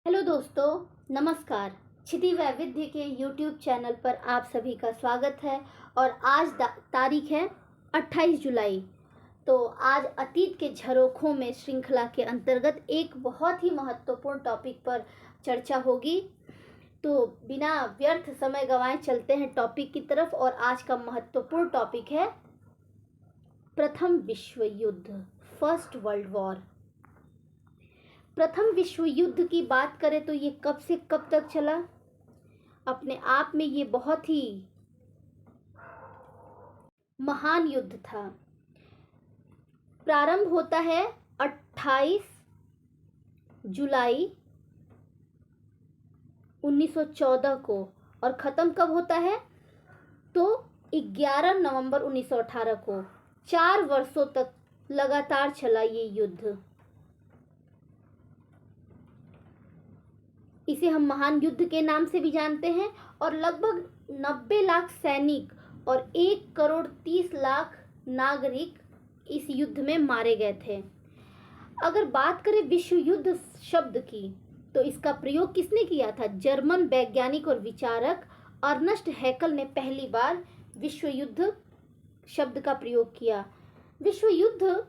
Hello दोस्तों, नमस्कार। क्षिति वैविध्य के यूट्यूब चैनल पर आप सभी का स्वागत है। और आज तारीख है 28 जुलाई। तो आज अतीत के झरोखों में श्रृंखला के अंतर्गत एक बहुत ही महत्वपूर्ण टॉपिक पर चर्चा होगी। तो बिना व्यर्थ समय गंवाए चलते हैं टॉपिक की तरफ। और आज का महत्वपूर्ण टॉपिक है प्रथम विश्व युद्ध, फर्स्ट वर्ल्ड वॉर। प्रथम विश्व युद्ध की बात करें तो ये कब से कब तक चला। अपने आप में ये बहुत ही महान युद्ध था। प्रारंभ होता है 28 जुलाई 1914 को और ख़त्म कब होता है तो 11 नवंबर 1918 को। 4 वर्षों तक लगातार चला ये युद्ध। इसे हम महान युद्ध के नाम से भी जानते हैं। और लगभग 90 लाख सैनिक और 1 करोड़ 30 लाख नागरिक इस युद्ध में मारे गए थे। अगर बात करें विश्व युद्ध शब्द की तो इसका प्रयोग किसने किया था? जर्मन वैज्ञानिक और विचारक अर्नस्ट हैकल ने पहली बार विश्व युद्ध शब्द का प्रयोग किया। विश्व युद्ध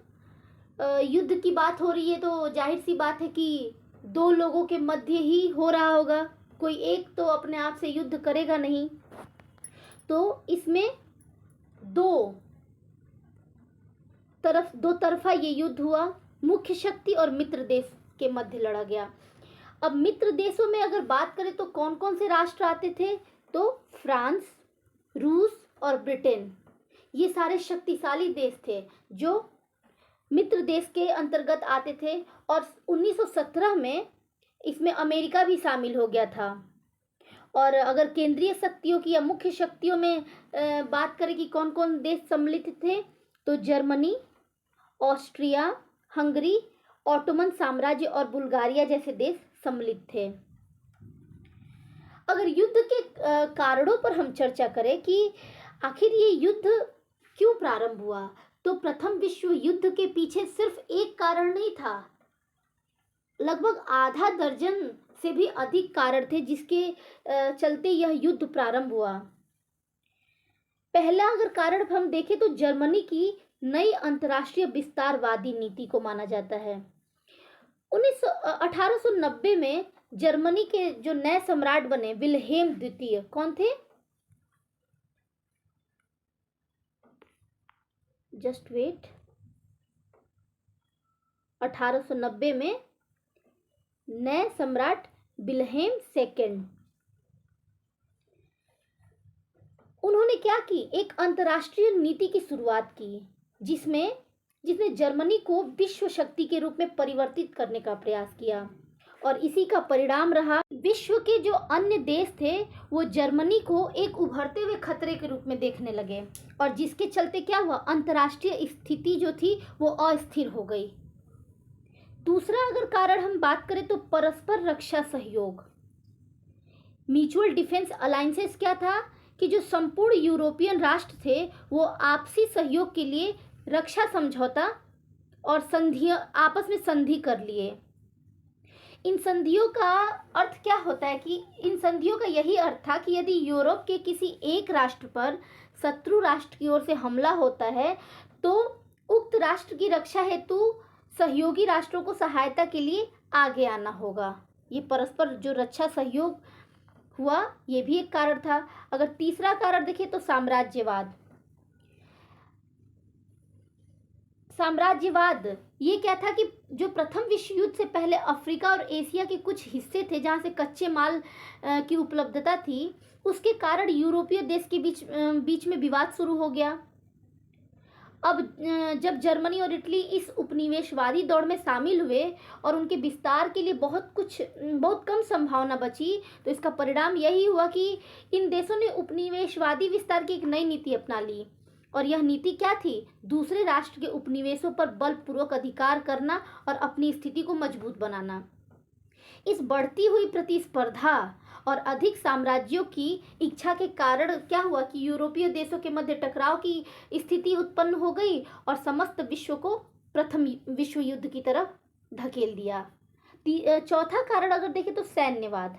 की बात हो रही है तो जाहिर सी बात है कि दो लोगों के मध्य ही हो रहा होगा। कोई एक तो अपने आप से युद्ध करेगा नहीं। तो इसमें दो तरफा ये युद्ध हुआ। मुख्य शक्ति और मित्र देश के मध्य लड़ा गया। अब मित्र देशों में अगर बात करें तो कौन कौन से राष्ट्र आते थे तो फ्रांस, रूस और ब्रिटेन। ये सारे शक्तिशाली देश थे जो मित्र देश के अंतर्गत आते थे। और 1917 में इसमें अमेरिका भी शामिल हो गया था। और अगर केंद्रीय शक्तियों की या मुख्य शक्तियों में बात करें कि कौन कौन देश सम्मिलित थे तो जर्मनी, ऑस्ट्रिया, हंगरी, ऑटोमन साम्राज्य और बुल्गारिया जैसे देश सम्मिलित थे। अगर युद्ध के कारणों पर हम चर्चा करें कि आखिर ये युद्ध क्यों प्रारंभ हुआ तो प्रथम विश्व युद्ध के पीछे सिर्फ एक कारण नहीं था, लगभग आधा दर्जन से भी अधिक कारण थे जिसके चलते यह युद्ध प्रारंभ हुआ। पहला अगर कारण हम देखें तो जर्मनी की नई अंतर्राष्ट्रीय विस्तारवादी नीति को माना जाता है। 1890 में जर्मनी के जो नए सम्राट बने विल्हेम द्वितीय कौन थे? Just wait. 1890 में नए सम्राट विल्हेम सेकेंड, उन्होंने क्या की? एक अंतर्राष्ट्रीय नीति की शुरुआत की जिसने जर्मनी को विश्व शक्ति के रूप में परिवर्तित करने का प्रयास किया। और इसी का परिणाम रहा विश्व के जो अन्य देश थे वो जर्मनी को एक उभरते हुए खतरे के रूप में देखने लगे। और जिसके चलते क्या हुआ? अंतर्राष्ट्रीय स्थिति जो थी वो अस्थिर हो गई। दूसरा अगर कारण हम बात करें तो परस्पर रक्षा सहयोग, म्यूचुअल डिफेंस अलायंसेस क्या था कि जो संपूर्ण यूरोपियन राष्ट्र थे वो आपसी सहयोग के लिए रक्षा समझौता और संधियां आपस में संधि कर लिए। इन संधियों का अर्थ क्या होता है कि इन संधियों का यही अर्थ था कि यदि यूरोप के किसी एक राष्ट्र पर शत्रु राष्ट्र की ओर से हमला होता है तो उक्त राष्ट्र की रक्षा हेतु सहयोगी राष्ट्रों को सहायता के लिए आगे आना होगा। ये परस्पर जो रक्षा सहयोग हुआ ये भी एक कारण था। अगर तीसरा कारण देखें तो साम्राज्यवाद ये क्या था कि जो प्रथम विश्व युद्ध से पहले अफ्रीका और एशिया के कुछ हिस्से थे जहाँ से कच्चे माल की उपलब्धता थी, उसके कारण यूरोपीय देश के बीच में विवाद शुरू हो गया। अब जब जर्मनी और इटली इस उपनिवेशवादी दौड़ में शामिल हुए और उनके विस्तार के लिए बहुत कम संभावना बची तो इसका परिणाम यही हुआ कि इन देशों ने उपनिवेशवादी विस्तार की एक नई नीति अपना ली। और यह नीति क्या थी? दूसरे राष्ट्र के उपनिवेशों पर बलपूर्वक अधिकार करना और अपनी स्थिति को मजबूत बनाना। इस बढ़ती हुई प्रतिस्पर्धा और अधिक साम्राज्यों की इच्छा के कारण क्या हुआ कि यूरोपीय देशों के मध्य टकराव की स्थिति उत्पन्न हो गई और समस्त विश्व को प्रथम विश्व युद्ध की तरफ धकेल दिया। चौथा कारण अगर देखें तो सैन्यवाद।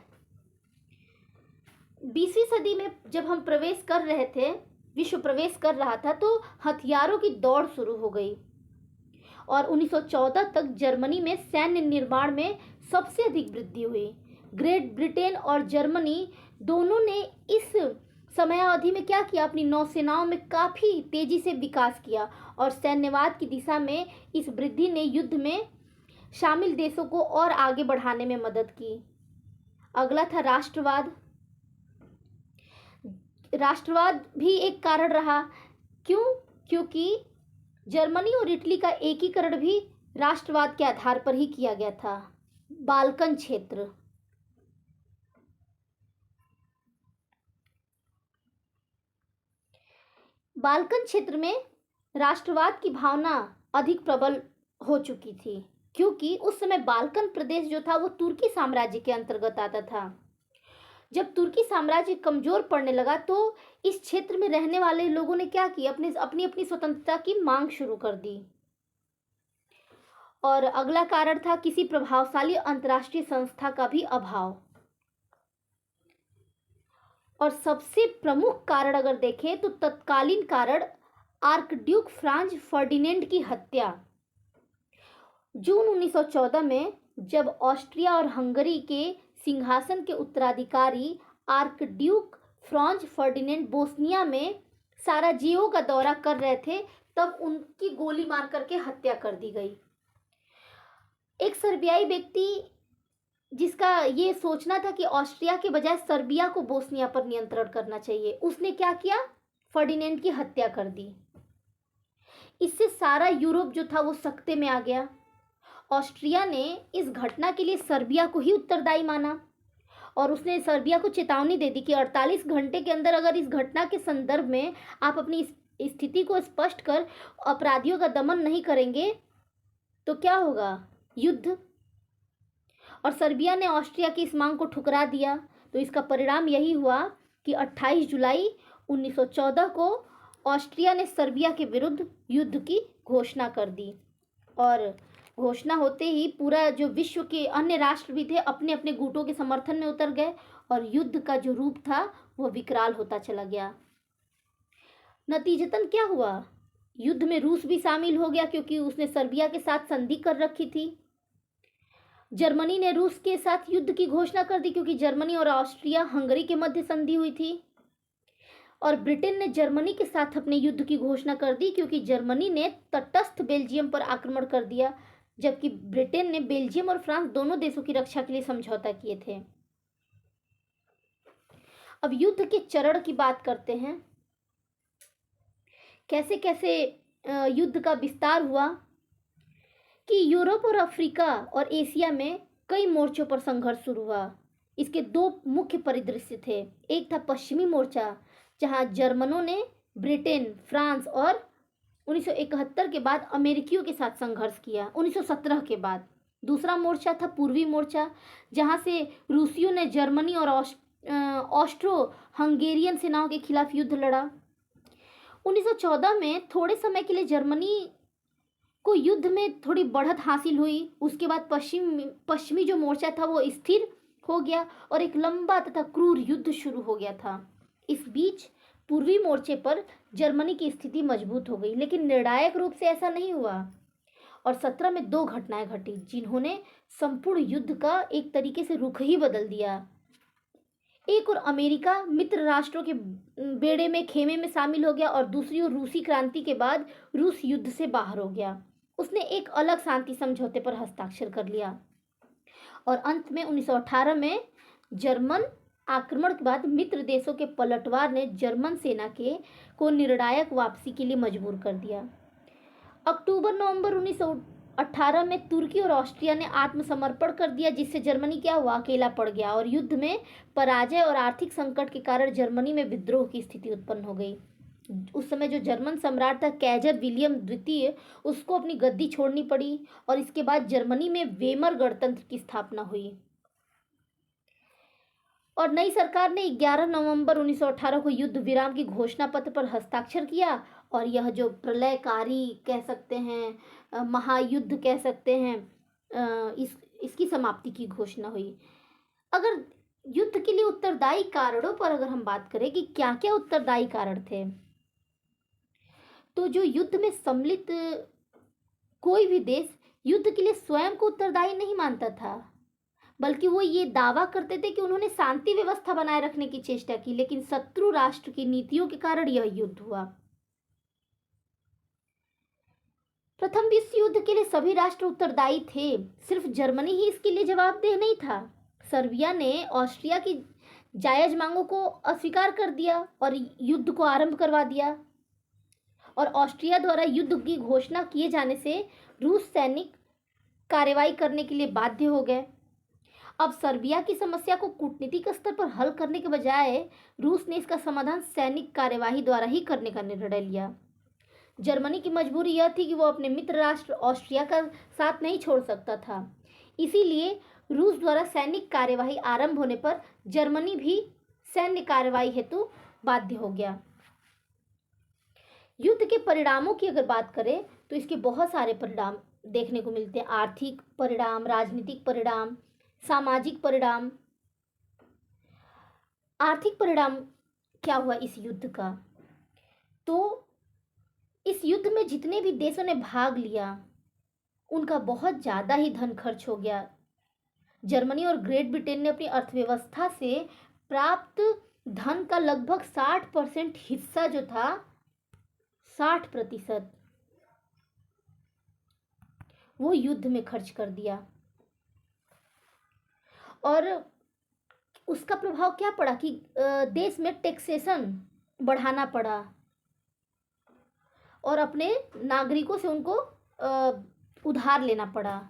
20वीं सदी में जब हम प्रवेश कर रहे थे, विश्व प्रवेश कर रहा था, तो हथियारों की दौड़ शुरू हो गई और 1914 तक जर्मनी में सैन्य निर्माण में सबसे अधिक वृद्धि हुई। ग्रेट ब्रिटेन और जर्मनी दोनों ने इस समयावधि में क्या किया, अपनी नौसेनाओं में काफ़ी तेजी से विकास किया और सैन्यवाद की दिशा में इस वृद्धि ने युद्ध में शामिल देशों को और आगे बढ़ाने में मदद की। अगला था राष्ट्रवाद। राष्ट्रवाद भी एक कारण रहा। क्यों? क्योंकि जर्मनी और इटली का एकीकरण भी राष्ट्रवाद के आधार पर ही किया गया था। बाल्कन क्षेत्र। बाल्कन क्षेत्र में राष्ट्रवाद की भावना अधिक प्रबल हो चुकी थी, क्योंकि उस समय बाल्कन प्रदेश जो था वो तुर्की साम्राज्य के अंतर्गत आता था। जब तुर्की साम्राज्य कमजोर पड़ने लगा तो इस क्षेत्र में रहने वाले लोगों ने क्या किया, अपनी अपनी स्वतंत्रता की मांग शुरू कर दी। और अगला कारण था किसी प्रभावशाली अंतर्राष्ट्रीय संस्था का भी अभाव। और सबसे प्रमुख कारण अगर देखें तो तत्कालीन कारण आर्कड्यूक फ्रांज फर्डिनेंड की हत्या। जून 1914 में जब ऑस्ट्रिया और हंगरी के सिंहासन के उत्तराधिकारी आर्कड्यूक फ्रांज फर्डिनेंड बोस्निया में साराजेवो का दौरा कर रहे थे, तब उनकी गोली मार करके हत्या कर दी गई। एक सर्बियाई व्यक्ति जिसका ये सोचना था कि ऑस्ट्रिया के बजाय सर्बिया को बोस्निया पर नियंत्रण करना चाहिए, उसने क्या किया, फर्डिनेंड की हत्या कर दी। इससे सारा यूरोप जो था वो सकते में आ गया। ऑस्ट्रिया ने इस घटना के लिए सर्बिया को ही उत्तरदायी माना और उसने सर्बिया को चेतावनी दे दी कि 48 घंटे के अंदर अगर इस घटना के संदर्भ में आप अपनी स्थिति को स्पष्ट कर अपराधियों का दमन नहीं करेंगे तो क्या होगा, युद्ध। और सर्बिया ने ऑस्ट्रिया की इस मांग को ठुकरा दिया। तो इसका परिणाम यही हुआ कि 28 जुलाई 1914 को ऑस्ट्रिया ने सर्बिया के विरुद्ध युद्ध की घोषणा कर दी और घोषणा होते ही पूरा जो विश्व के अन्य राष्ट्र भी थे अपने अपने गुटों के समर्थन में उतर गए और युद्ध का जो रूप था वह विकराल होता चला गया। नतीजतन क्या हुआ, युद्ध में रूस भी शामिल हो गया क्योंकि उसने सर्बिया के साथ संधि कर रखी थी। जर्मनी ने रूस के साथ युद्ध की घोषणा कर दी क्योंकि जर्मनी और ऑस्ट्रिया हंगरी के मध्य संधि हुई थी। और ब्रिटेन ने जर्मनी के साथ अपने युद्ध की घोषणा कर दी क्योंकि जर्मनी ने तटस्थ बेल्जियम पर आक्रमण कर दिया, जबकि ब्रिटेन ने बेल्जियम और फ्रांस दोनों देशों की रक्षा के लिए समझौता किए थे। अब युद्ध के चरण की बात करते हैं, कैसे कैसे युद्ध का विस्तार हुआ कि यूरोप और अफ्रीका और एशिया में कई मोर्चों पर संघर्ष शुरू हुआ। इसके दो मुख्य परिदृश्य थे। एक था पश्चिमी मोर्चा जहां जर्मनों ने ब्रिटेन, फ्रांस और 1971 के बाद अमेरिकियों के साथ संघर्ष किया 1917 के बाद। दूसरा मोर्चा था पूर्वी मोर्चा जहां से रूसियों ने जर्मनी और ऑस्ट्रो हंगेरियन सेनाओं के खिलाफ युद्ध लड़ा। 1914 में थोड़े समय के लिए जर्मनी को युद्ध में थोड़ी बढ़त हासिल हुई। उसके बाद पश्चिमी जो मोर्चा था वो स्थिर हो गया और एक लंबा तथा क्रूर युद्ध शुरू हो गया था। इस बीच पूर्वी मोर्चे पर जर्मनी की स्थिति मजबूत हो गई, लेकिन निर्णायक रूप से ऐसा नहीं हुआ और 17 में दो घटनाएं घटी जिन्होंने संपूर्ण युद्ध का एक तरीके से रुख ही बदल दिया। एक और अमेरिका मित्र राष्ट्रों के बेड़े में खेमे में शामिल हो गया और दूसरी ओर रूसी क्रांति के बाद रूस युद्ध से बाहर हो गया। उसने एक अलग शांति समझौते पर हस्ताक्षर कर लिया और अंत में 1918 में जर्मन आक्रमण के बाद मित्र देशों के पलटवार ने जर्मन सेना को निर्णायक वापसी के लिए मजबूर कर दिया। अक्टूबर-नवंबर 1918 में तुर्की और ऑस्ट्रिया ने आत्मसमर्पण कर दिया, जिससे जर्मनी क्या हुआ, अकेला पड़ गया और युद्ध में पराजय और आर्थिक संकट के कारण जर्मनी में विद्रोह की स्थिति उत्पन्न हो गई। उस समय जो जर्मन सम्राट था कैजर विलियम द्वितीय, उसको अपनी गद्दी छोड़नी पड़ी और इसके बाद जर्मनी में वेमर गणतंत्र की स्थापना हुई और नई सरकार ने 11 नवंबर 1918 को युद्ध विराम की घोषणा पत्र पर हस्ताक्षर किया और यह जो प्रलयकारी कह सकते हैं, महायुद्ध कह सकते हैं, इसकी समाप्ति की घोषणा हुई। अगर युद्ध के लिए उत्तरदायी कारणों पर अगर हम बात करें कि क्या क्या उत्तरदायी कारण थे, तो जो युद्ध में सम्मिलित कोई भी देश युद्ध के लिए स्वयं को उत्तरदायी नहीं मानता था, बल्कि वो ये दावा करते थे कि उन्होंने शांति व्यवस्था बनाए रखने की चेष्टा की, लेकिन शत्रु राष्ट्र की नीतियों के कारण यह युद्ध हुआ। प्रथम विश्व युद्ध के लिए सभी राष्ट्र उत्तरदायी थे, सिर्फ जर्मनी ही इसके लिए जवाबदेह नहीं था। सर्बिया ने ऑस्ट्रिया की जायज मांगों को अस्वीकार कर दिया और युद्ध को आरंभ करवा दिया, और ऑस्ट्रिया द्वारा युद्ध की घोषणा किए जाने से रूस सैनिक कार्रवाई करने के लिए बाध्य हो गए। अब सर्बिया की समस्या को कूटनीतिक स्तर पर हल करने के बजाय रूस ने इसका समाधान सैनिक कार्यवाही द्वारा ही करने का निर्णय लिया। जर्मनी की मजबूरी यह थी कि वो अपने मित्र राष्ट्र ऑस्ट्रिया का साथ नहीं छोड़ सकता था, इसीलिए रूस द्वारा सैनिक कार्यवाही आरंभ होने पर जर्मनी भी सैन्य कार्यवाही हेतु बाध्य हो गया। युद्ध के परिणामों की अगर बात करें तो इसके बहुत सारे परिणाम देखने को मिलते हैं। आर्थिक परिणाम, राजनीतिक परिणाम, सामाजिक परिणाम। आर्थिक परिणाम क्या हुआ इस युद्ध का, तो इस युद्ध में जितने भी देशों ने भाग लिया उनका बहुत ज़्यादा ही धन खर्च हो गया। जर्मनी और ग्रेट ब्रिटेन ने अपनी अर्थव्यवस्था से प्राप्त धन का लगभग 60% हिस्सा जो था, 60%, वो युद्ध में खर्च कर दिया। और उसका प्रभाव क्या पड़ा कि देश में टैक्सेशन बढ़ाना पड़ा और अपने नागरिकों से उनको उधार लेना पड़ा,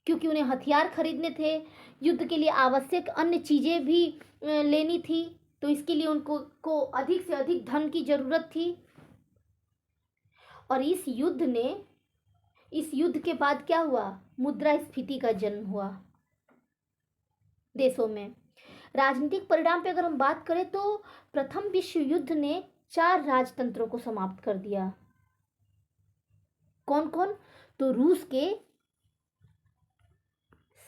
क्योंकि उन्हें हथियार खरीदने थे, युद्ध के लिए आवश्यक अन्य चीज़ें भी लेनी थी, तो इसके लिए उनको अधिक से अधिक धन की ज़रूरत थी। और इस युद्ध के बाद क्या हुआ, मुद्रास्फीति का जन्म हुआ देशों में। राजनीतिक परिणाम पे अगर हम बात करें तो प्रथम विश्व युद्ध ने 4 राजतंत्रों को समाप्त कर दिया। कौन कौन, तो रूस के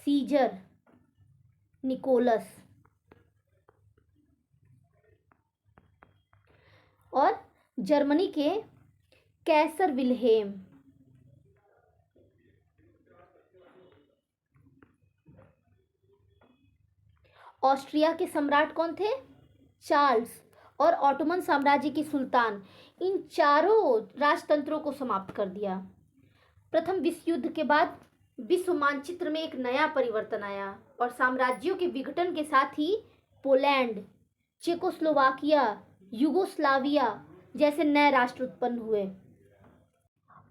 सीजर निकोलस और जर्मनी के कैसर विल्हेम। ऑस्ट्रिया के सम्राट कौन थे, चार्ल्स, और ऑटोमन साम्राज्य के सुल्तान। इन चारों राजतंत्रों को समाप्त कर दिया। प्रथम विश्व युद्ध के बाद विश्व मानचित्र में एक नया परिवर्तन आया और साम्राज्यों के विघटन के साथ ही पोलैंड, चेकोस्लोवाकिया, युगोस्लाविया जैसे नए राष्ट्र उत्पन्न हुए।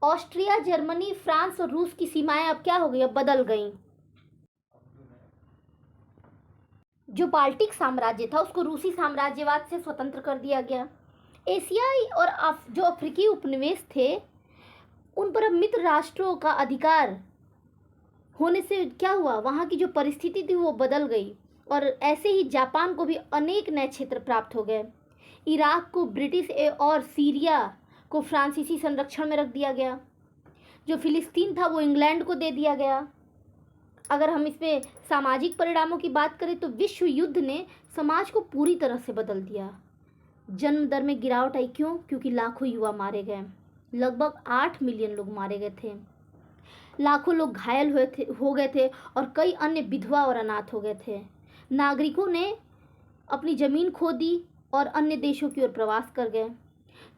ऑस्ट्रिया, जर्मनी, फ्रांस और रूस की सीमाएं अब क्या हो गई, अब बदल गईं। जो बाल्टिक साम्राज्य था उसको रूसी साम्राज्यवाद से स्वतंत्र कर दिया गया। एशियाई और जो अफ्रीकी उपनिवेश थे उन पर अब मित्र राष्ट्रों का अधिकार होने से क्या हुआ, वहाँ की जो परिस्थिति थी वो बदल गई, और ऐसे ही जापान को भी अनेक नए क्षेत्र प्राप्त हो गए। इराक को ब्रिटिश और सीरिया को फ्रांसीसी संरक्षण में रख दिया गया। जो फिलिस्तीन था वो इंग्लैंड को दे दिया गया। अगर हम इसमें सामाजिक परिणामों की बात करें तो विश्व युद्ध ने समाज को पूरी तरह से बदल दिया। जन्म दर में गिरावट आई, क्यों, क्योंकि लाखों युवा मारे गए, लगभग 8 मिलियन लोग मारे गए थे, लाखों लोग घायल हो गए थे और कई अन्य विधवा और अनाथ हो गए थे। नागरिकों ने अपनी ज़मीन खो दी और अन्य देशों की ओर प्रवास कर गए।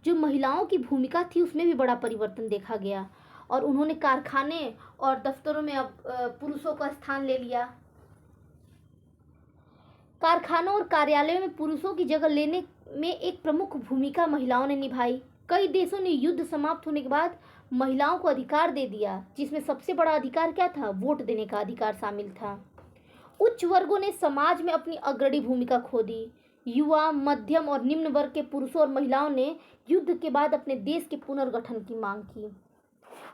जो महिलाओं की भूमिका थी उसमें भी बड़ा परिवर्तन देखा गया और उन्होंने कारखाने और दफ्तरों में अब पुरुषों का स्थान ले लिया। कारखानों और कार्यालयों में पुरुषों की जगह लेने में एक प्रमुख भूमिका महिलाओं ने निभाई। कई देशों ने युद्ध समाप्त होने के बाद महिलाओं को अधिकार दे दिया, जिसमें सबसे बड़ा अधिकार क्या था, वोट देने का अधिकार शामिल था। उच्च वर्गों ने समाज में अपनी अग्रणी भूमिका खो दी। युवा, मध्यम और निम्न वर्ग के पुरुषों और महिलाओं ने युद्ध के बाद अपने देश के पुनर्गठन की मांग की।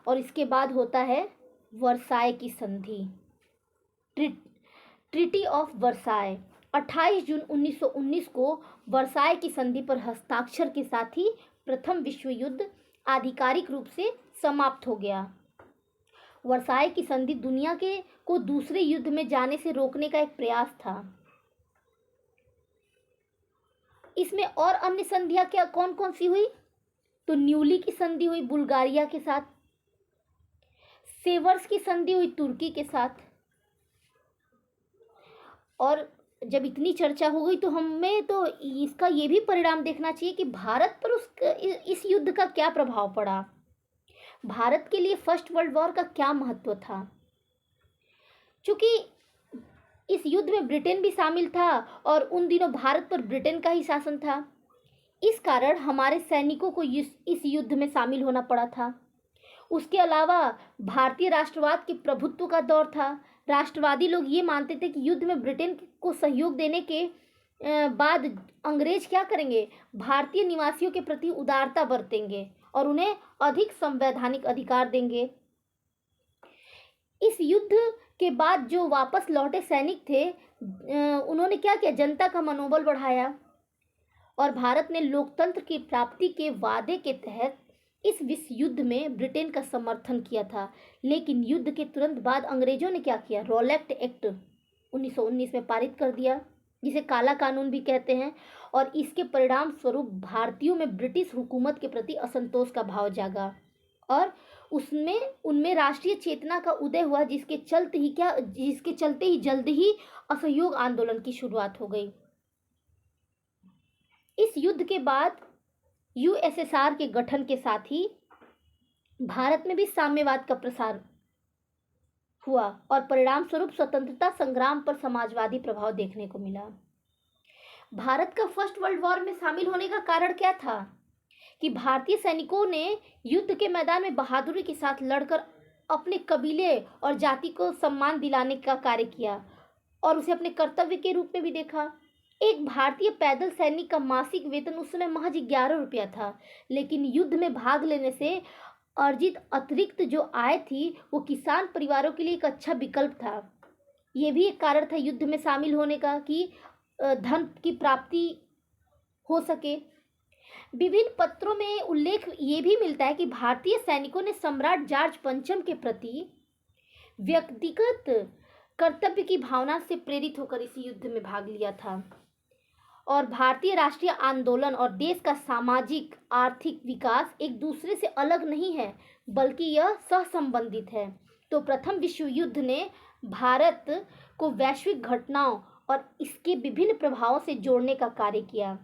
और इसके बाद होता है वर्साय की संधि, ट्रीटी ऑफ वर्साय। 28 जून 1919 को वर्साय की संधि पर हस्ताक्षर के साथ ही प्रथम विश्व युद्ध आधिकारिक रूप से समाप्त हो गया। वर्साय की संधि दुनिया के को दूसरे युद्ध में जाने से रोकने का एक प्रयास था। इसमें और अन्य संधियां क्या कौन कौन सी हुई? तो न्यूली की संधि हुई बुल्गारिया के साथ, सेवर्स की संधि हुई तुर्की के साथ। और जब इतनी चर्चा हो गई तो हमें तो इसका ये भी परिणाम देखना चाहिए कि भारत पर इस युद्ध का क्या प्रभाव पड़ा, भारत के लिए फर्स्ट वर्ल्ड वॉर का क्या महत्व था। क्योंकि इस युद्ध में ब्रिटेन भी शामिल था और उन दिनों भारत पर ब्रिटेन का ही शासन था। इस कारण हमारे सैनिकों को इस युद्ध में शामिल होना पड़ा था। उसके अलावा भारतीय राष्ट्रवाद के प्रभुत्व का दौर था। राष्ट्रवादी लोग ये मानते थे कि युद्ध में ब्रिटेन को सहयोग देने के बाद अंग्रेज क्या करेंगे, भारतीय निवासियों के प्रति उदारता बरतेंगे और उन्हें अधिक संवैधानिक अधिकार देंगे। इस युद्ध के बाद जो वापस लौटे सैनिक थे उन्होंने क्या किया, जनता का मनोबल बढ़ाया और भारत ने लोकतंत्र की प्राप्ति के वादे के तहत इस विश्व युद्ध में ब्रिटेन का समर्थन किया था। लेकिन युद्ध के तुरंत बाद अंग्रेजों ने क्या किया, रॉलेट एक्ट 1919 में पारित कर दिया, जिसे काला कानून भी कहते हैं। और इसके परिणाम स्वरूप भारतीयों में ब्रिटिश हुकूमत के प्रति असंतोष का भाव जागा और उनमें राष्ट्रीय चेतना का उदय हुआ, जिसके चलते ही जल्द ही असहयोग आंदोलन की शुरुआत हो गई। इस युद्ध के बाद यूएसएसआर के गठन के साथ ही भारत में भी साम्यवाद का प्रसार हुआ और परिणाम स्वरूप स्वतंत्रता संग्राम पर समाजवादी प्रभाव देखने को मिला। भारत का फर्स्ट वर्ल्ड वॉर में शामिल होने का कारण क्या था कि भारतीय सैनिकों ने युद्ध के मैदान में बहादुरी के साथ लड़कर अपने कबीले और जाति को सम्मान दिलाने का कार्य किया और उसे अपने कर्तव्य के रूप में भी देखा। एक भारतीय पैदल सैनिक का मासिक वेतन उस समय महज 11 रुपया था, लेकिन युद्ध में भाग लेने से अर्जित अतिरिक्त जो आय थी वो किसान परिवारों के लिए एक अच्छा विकल्प था। ये भी एक कारण था युद्ध में शामिल होने का कि धन की प्राप्ति हो सके। विभिन्न पत्रों में उल्लेख ये भी मिलता है कि भारतीय सैनिकों ने सम्राट जॉर्ज पंचम के प्रति व्यक्तिगत कर्तव्य की भावना से प्रेरित होकर इस युद्ध में भाग लिया था और भारतीय राष्ट्रीय आंदोलन और देश का सामाजिक आर्थिक विकास एक दूसरे से अलग नहीं है, बल्कि यह सहसंबंधित है। तो प्रथम विश्व युद्ध ने भारत को वैश्विक घटनाओं और इसके विभिन्न प्रभावों से जोड़ने का कार्य किया।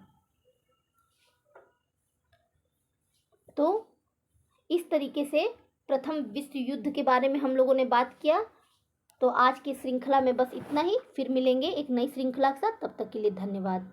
तो इस तरीके से प्रथम विश्व युद्ध के बारे में हम लोगों ने बात किया। तो आज की श्रृंखला में बस इतना ही, फिर मिलेंगे एक नई श्रृंखला के साथ। तब तक के लिए धन्यवाद।